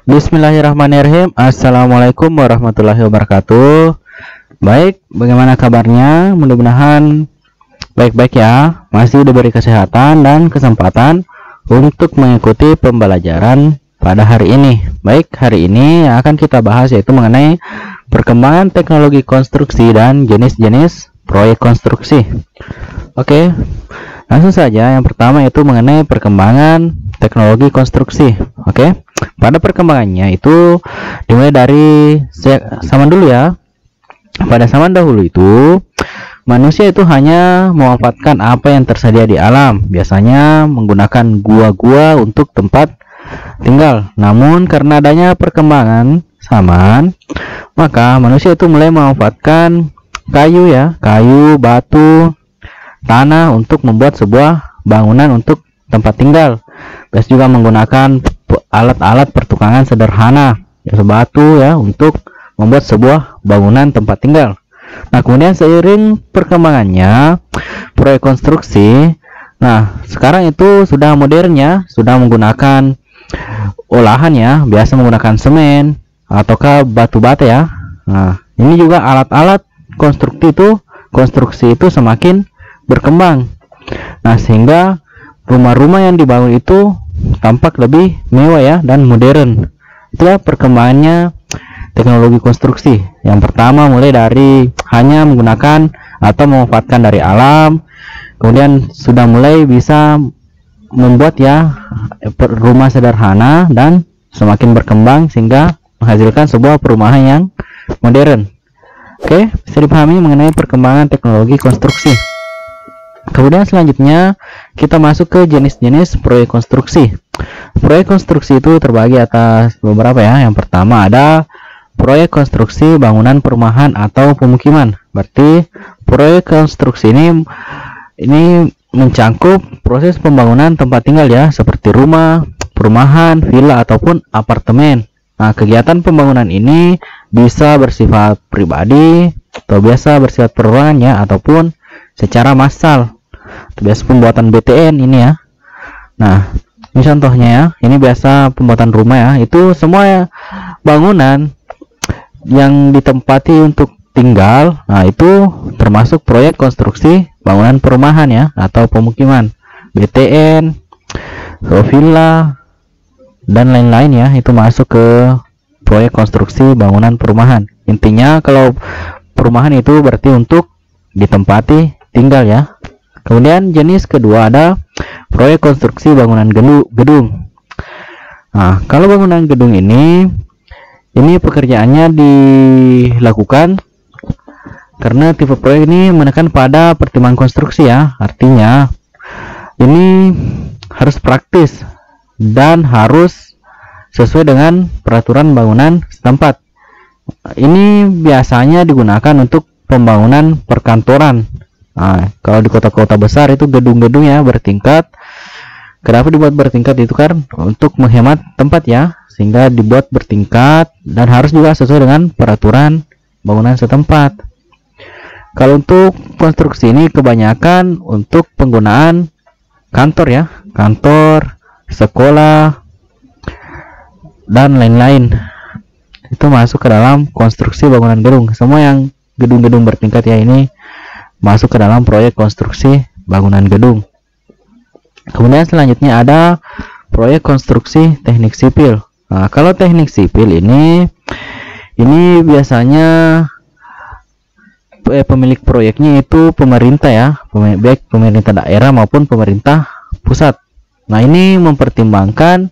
Bismillahirrahmanirrahim. Assalamualaikum warahmatullahi wabarakatuh. Baik, bagaimana kabarnya? Mudah-mudahan baik-baik ya. Masih diberi kesehatan dan kesempatan untuk mengikuti pembelajaran pada hari ini. Baik, hari ini yang akan kita bahas yaitu mengenai perkembangan teknologi konstruksi dan jenis-jenis proyek konstruksi. Oke, langsung saja. Yang pertama yaitu mengenai perkembangan teknologi konstruksi. Oke, pada perkembangannya itu dimulai dari zaman dulu ya. Pada zaman dahulu itu manusia itu hanya memanfaatkan apa yang tersedia di alam, biasanya menggunakan gua-gua untuk tempat tinggal. Namun karena adanya perkembangan zaman, maka manusia itu mulai memanfaatkan kayu ya, kayu, batu, tanah untuk membuat sebuah bangunan untuk tempat tinggal. Biasa juga menggunakan alat-alat pertukangan sederhana, ya, batu ya, untuk membuat sebuah bangunan tempat tinggal. Nah, kemudian seiring perkembangannya proyek konstruksi, nah sekarang itu sudah modernnya, sudah menggunakan olahan ya, biasa menggunakan semen ataukah batu bata ya. Nah, ini juga alat-alat konstruksi itu semakin berkembang. Nah, sehingga rumah-rumah yang dibangun itu tampak lebih mewah ya dan modern. Itulah perkembangannya teknologi konstruksi. Yang pertama mulai dari hanya menggunakan atau memanfaatkan dari alam, kemudian sudah mulai bisa membuat ya rumah sederhana dan semakin berkembang sehingga menghasilkan sebuah perumahan yang modern. Oke, bisa dipahami mengenai perkembangan teknologi konstruksi. Kemudian selanjutnya kita masuk ke jenis-jenis proyek konstruksi. Proyek konstruksi itu terbagi atas beberapa ya. Yang pertama ada proyek konstruksi bangunan perumahan atau pemukiman. Berarti proyek konstruksi ini mencangkup proses pembangunan tempat tinggal ya, seperti rumah, perumahan, villa ataupun apartemen. Nah, kegiatan pembangunan ini bisa bersifat pribadi atau biasa bersifat perorangan ya, ataupun secara massal. Biasa pembuatan BTN ini ya. Nah, ini contohnya ya. Ini biasa pembuatan rumah ya. Itu semua bangunan yang ditempati untuk tinggal. Nah, itu termasuk proyek konstruksi bangunan perumahan ya, atau pemukiman. BTN, villa dan lain-lain ya, itu masuk ke proyek konstruksi bangunan perumahan. Intinya kalau perumahan itu berarti untuk ditempati tinggal ya. Kemudian jenis kedua ada proyek konstruksi bangunan gedung. Nah, kalau bangunan gedung ini pekerjaannya dilakukan karena tipe proyek ini menekan pada pertimbangan konstruksi ya. Artinya ini harus praktis dan harus sesuai dengan peraturan bangunan setempat. Ini biasanya digunakan untuk pembangunan perkantoran. Nah, kalau di kota-kota besar itu gedung-gedung ya bertingkat. Kenapa dibuat bertingkat? Itu kan untuk menghemat tempat ya, sehingga dibuat bertingkat dan harus juga sesuai dengan peraturan bangunan setempat. Kalau untuk konstruksi ini kebanyakan untuk penggunaan kantor ya, kantor, sekolah dan lain-lain. Itu masuk ke dalam konstruksi bangunan gedung. Semua yang gedung-gedung bertingkat ya, ini masuk ke dalam proyek konstruksi bangunan gedung. Kemudian selanjutnya ada proyek konstruksi teknik sipil. Nah, kalau teknik sipil ini biasanya pemilik proyeknya itu pemerintah ya, baik pemerintah daerah maupun pemerintah pusat. Nah, ini mempertimbangkan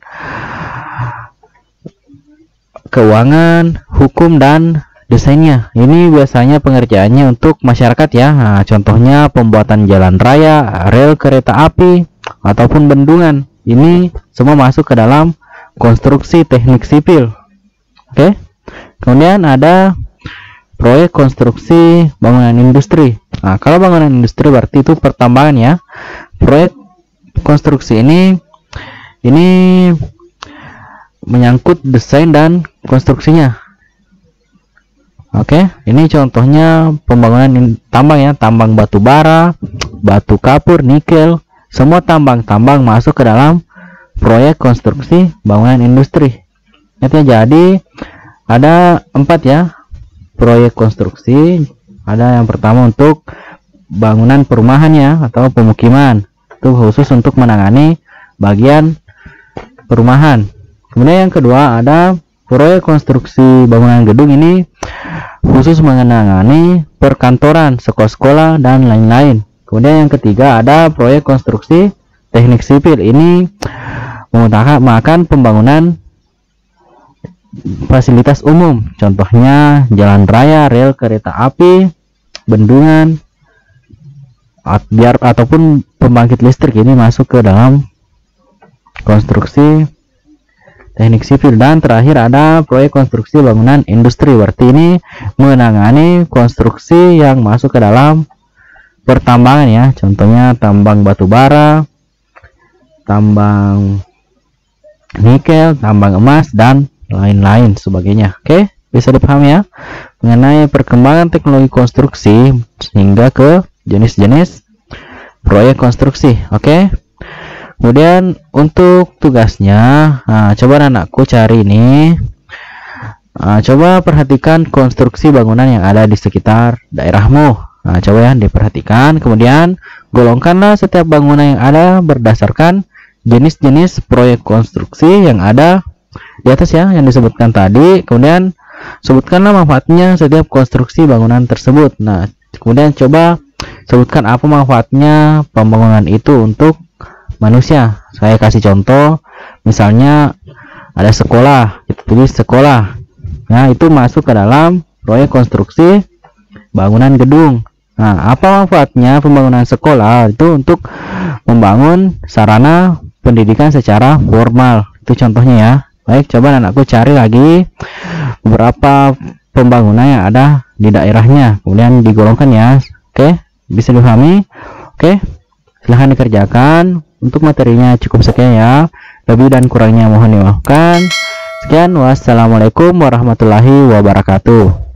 keuangan, hukum dan desainnya. Ini biasanya pengerjaannya untuk masyarakat ya. Nah, contohnya pembuatan jalan raya, rel kereta api ataupun bendungan. Ini semua masuk ke dalam konstruksi teknik sipil. Oke. Kemudian ada proyek konstruksi bangunan industri. Nah, kalau bangunan industri berarti itu pertambangan ya. Proyek konstruksi ini menyangkut desain dan konstruksinya. Oke, ini contohnya pembangunan tambang ya, tambang batu bara, batu kapur, nikel, semua tambang-tambang masuk ke dalam proyek konstruksi bangunan industri. Itu jadi ada 4 ya proyek konstruksi. Ada yang pertama untuk bangunan perumahan ya atau pemukiman, itu khusus untuk menangani bagian perumahan. Kemudian yang kedua ada proyek konstruksi bangunan gedung, ini khusus menangani perkantoran, sekolah-sekolah dan lain-lain. Kemudian yang ketiga ada proyek konstruksi teknik sipil, ini mengutamakan pembangunan fasilitas umum, contohnya jalan raya, rel kereta api, bendungan, ataupun pembangkit listrik, ini masuk ke dalam konstruksi teknik sipil. Dan terakhir ada proyek konstruksi bangunan industri, berarti ini menangani konstruksi yang masuk ke dalam pertambangan ya, contohnya tambang batu bara, tambang nikel, tambang emas dan lain-lain sebagainya. Oke, bisa dipahami ya mengenai perkembangan teknologi konstruksi hingga ke jenis-jenis proyek konstruksi. Oke, kemudian untuk tugasnya, coba anakku cari ini, coba perhatikan konstruksi bangunan yang ada di sekitar daerahmu. Coba ya diperhatikan, kemudian golongkanlah setiap bangunan yang ada berdasarkan jenis-jenis proyek konstruksi yang ada di atas ya, yang disebutkan tadi. Kemudian sebutkanlah manfaatnya setiap konstruksi bangunan tersebut. Nah, kemudian coba sebutkan apa manfaatnya pembangunan itu untuk manusia. Saya kasih contoh, misalnya ada sekolah, kita tulis sekolah. Nah, itu masuk ke dalam proyek konstruksi bangunan gedung. Nah, apa manfaatnya pembangunan sekolah? Itu untuk membangun sarana pendidikan secara formal. Itu contohnya ya. Baik, coba anakku cari lagi beberapa pembangunan yang ada di daerahnya, kemudian digolongkan ya. Oke, bisa dipahami? Oke, silahkan dikerjakan. Untuk materinya cukup sekian ya, lebih dan kurangnya mohon dimaafkan. Sekian, wassalamualaikum warahmatullahi wabarakatuh.